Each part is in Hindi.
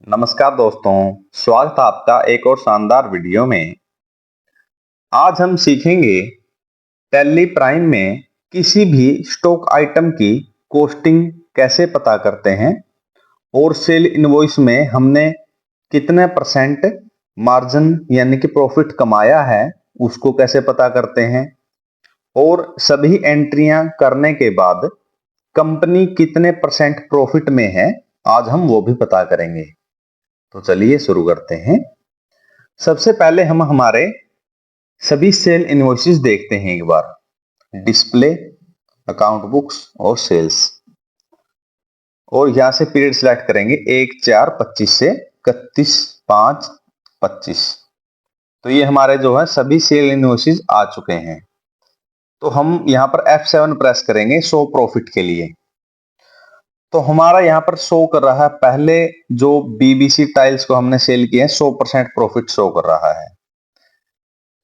नमस्कार दोस्तों, स्वागत है आपका एक और शानदार वीडियो में। आज हम सीखेंगे टैली प्राइम में किसी भी स्टॉक आइटम की कॉस्टिंग कैसे पता करते हैं और सेल इनवॉइस में हमने कितने परसेंट मार्जिन यानी कि प्रॉफिट कमाया है उसको कैसे पता करते हैं और सभी एंट्रियां करने के बाद कंपनी कितने परसेंट प्रॉफिट में है, आज हम वो भी पता करेंगे। तो चलिए शुरू करते हैं। सबसे पहले हम हमारे सभी सेल इनवॉइसेस देखते हैं एक बार। डिस्प्ले, अकाउंट बुक्स और सेल्स, और यहां से पीरियड सिलेक्ट करेंगे 1/4/25 से 31/5/25। तो ये हमारे जो है सभी सेल इनवॉइसेस आ चुके हैं। तो हम यहां पर F7 प्रेस करेंगे शो प्रॉफिट के लिए। तो हमारा यहाँ पर शो कर रहा है, पहले जो BBC टाइल्स को हमने सेल किए हैं 100% प्रॉफिट शो कर रहा है,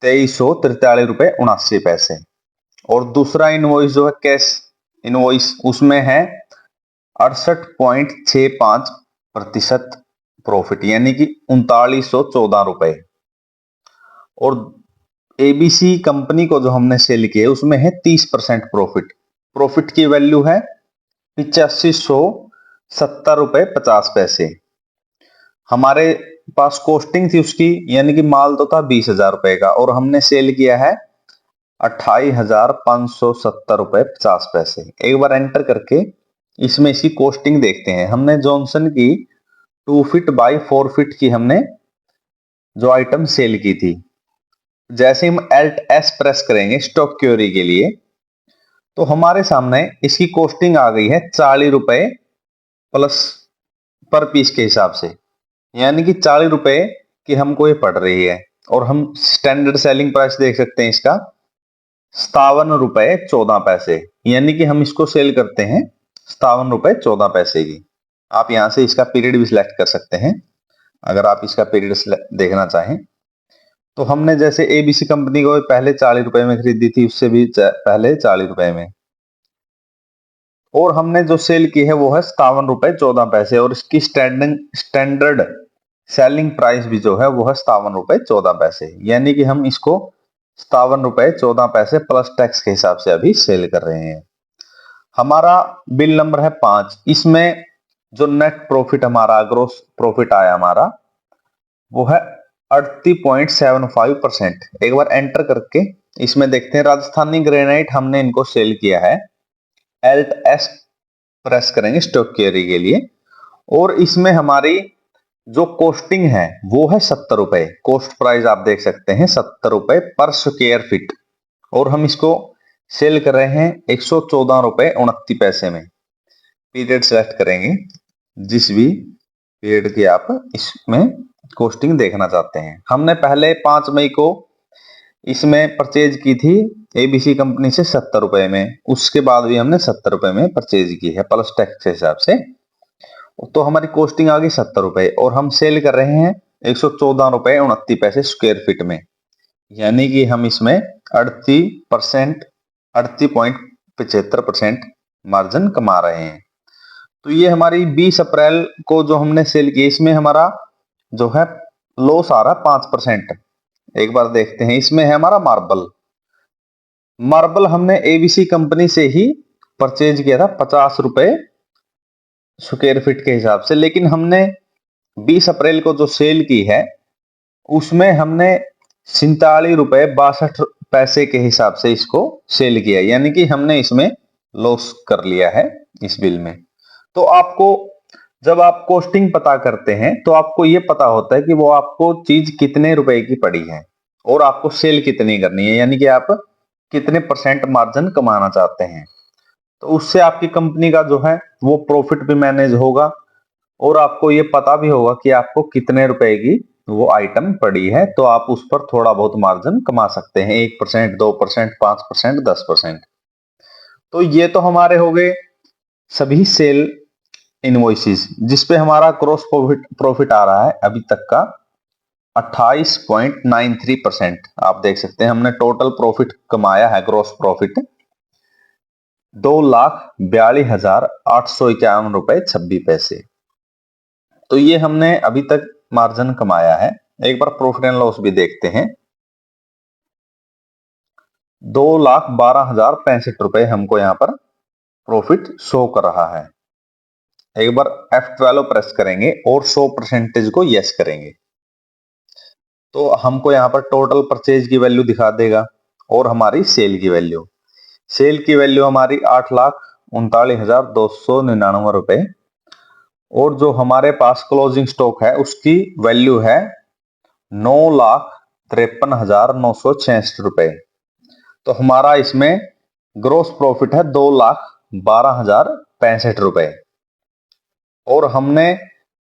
2343.79 रुपए। और दूसरा इनवॉइस जो है कैश इनवॉइस, उसमें है 68.65% प्रॉफिट यानी कि 3914 रुपए। और ABC कंपनी को जो हमने सेल किया उसमें है 30% प्रॉफिट। प्रॉफिट की वैल्यू है 8570.50 रुपए। हमारे पास कॉस्टिंग थी उसकी, यानी कि माल तो था 20,000 रुपए का और हमने सेल किया है 28,570.50 रुपए। एक बार एंटर करके इसमें इसकी कॉस्टिंग देखते हैं। हमने जॉनसन की 2 फीट बाई 4 फीट की हमने जो आइटम सेल की थी। जैसे हम Alt S प्रेस करेंगे स्टॉक क्वेरी के लिए, तो हमारे सामने इसकी कॉस्टिंग आ गई है 40 रुपए प्लस पर पीस के हिसाब से, यानी कि 40 रुपए की हमको ये पड़ रही है। और हम स्टैंडर्ड सेलिंग प्राइस देख सकते हैं इसका 57 रुपए 14 पैसे, यानी कि हम इसको सेल करते हैं 57 रुपए 14 पैसे की। आप यहां से इसका पीरियड भी सिलेक्ट कर सकते हैं अगर आप इसका पीरियड देखना चाहें। तो हमने जैसे ABC कंपनी को पहले 40 रुपए में खरीदी थी, उससे भी पहले 40 रुपए में, और हमने जो सेल की है वो है 57 रुपए 14 पैसे। और इसकी स्टैंडर्ड सेलिंग प्राइस भी जो है वो है 57 रुपए 14 पैसे, यानी कि हम इसको 57 रुपए 14 पैसे प्लस टैक्स के हिसाब से अभी सेल कर रहे हैं। हमारा बिल नंबर है 5। इसमें जो नेट प्रॉफिट हमारा ग्रोस प्रॉफिट आया हमारा वो है 38.75%। एक बार एंटर करके इसमें देखते हैं राजस्थानी ग्रेनाइट हमने इनको सेल किया है। Alt S प्रेस करेंगे स्टॉक क्वेरी के लिए, और इसमें हमारी जो कॉस्टिंग है वो है 70 रुपए। कॉस्ट प्राइस आप देख सकते हैं 70 रुपए पर स्क्वायर फीट, और हम इसको सेल कर रहे हैं 114 रुपए 29 पैसे में। पीरियड सेलेक्ट करेंगे जिस भी पीरियड की आप इसमें कॉस्टिंग देखना चाहते हैं। हमने पहले 5 मई को इसमें परचेज की थी ABC कंपनी से 70 रुपए में, उसके बाद भी हमने 70 रुपए में परचेज की है प्लस टैक्स के हिसाब से। तो हमारी कॉस्टिंग आ गई 70 रुपए और हम सेल कर रहे हैं 114 रुपए 29 पैसे स्क्वायर फीट में, यानी कि हम इसमें 38% 38.75% मार्जिन कमा रहे हैं। तो ये हमारी 20 अप्रैल को जो हमने सेल की, इसमें हमारा जो है लॉस आ रहा 5%। एक बार देखते हैं, इसमें है हमारा मार्बल। मार्बल हमने ABC कंपनी से ही परचेज किया था 50 रुपए स्क्वायर फीट के हिसाब से, लेकिन हमने 20 अप्रैल को जो सेल की है उसमें हमने 47 रुपए 62 पैसे के हिसाब से इसको सेल किया, यानी कि हमने इसमें लॉस कर लिया है इस बिल में। तो आपको जब आप कॉस्टिंग पता करते हैं तो आपको यह पता होता है कि वो आपको चीज कितने रुपए की पड़ी है और आपको सेल कितनी करनी है, यानी कि आप कितने परसेंट मार्जिन कमाना चाहते हैं। तो उससे आपकी कंपनी का जो है वो प्रॉफिट भी मैनेज होगा और आपको ये पता भी होगा कि आपको कितने रुपए की वो आइटम पड़ी है, तो आप उस पर थोड़ा बहुत मार्जिन कमा सकते हैं, 1%, 2%, 5%, 10%। तो ये तो हमारे हो गए सभी सेल इनवॉइसेस जिसपे हमारा ग्रोस प्रॉफिट आ रहा है अभी तक का 28.93%। आप देख सकते हैं हमने टोटल प्रॉफिट कमाया है, ग्रोस प्रॉफिट 2,42,851 रुपए 26 पैसे। तो ये हमने अभी तक मार्जिन कमाया है। एक बार प्रॉफिट एंड लॉस भी देखते हैं। 2,12,065 हमको यहाँ पर प्रॉफिट शो कर रहा है। एक बार F12 प्रेस करेंगे और 100% को यस करेंगे तो हमको यहाँ पर टोटल परचेज की वैल्यू दिखा देगा और हमारी सेल की वैल्यू। सेल की वैल्यू हमारी 8,39,299 रुपए और जो हमारे पास क्लोजिंग स्टॉक है उसकी वैल्यू है 9,53,966 रुपए। तो हमारा इसमें ग्रोस प्रॉफिट है 2,12,065 रुपए और हमने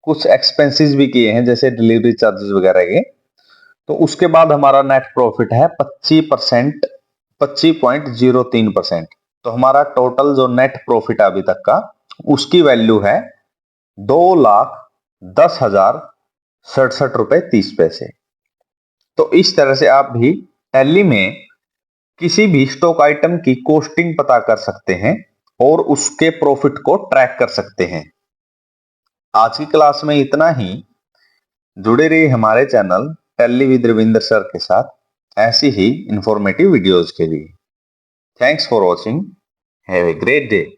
कुछ एक्सपेंसेस भी किए हैं जैसे डिलीवरी चार्जेस वगैरह के, तो उसके बाद हमारा नेट प्रॉफिट है 25%, 25.03%। तो हमारा टोटल जो नेट प्रॉफिट है अभी तक का उसकी वैल्यू है 2,10,067 रुपए 30 पैसे। तो इस तरह से आप भी टैली में किसी भी स्टॉक आइटम की कॉस्टिंग पता कर सकते हैं और उसके प्रॉफिट को ट्रैक कर सकते हैं। आज की क्लास में इतना ही। जुड़े रहिए हमारे channel tally with Ravinder sir के साथ ऐसी ही इंफॉर्मेटिव वीडियोज के लिए। Thanks for watching. Have a great day.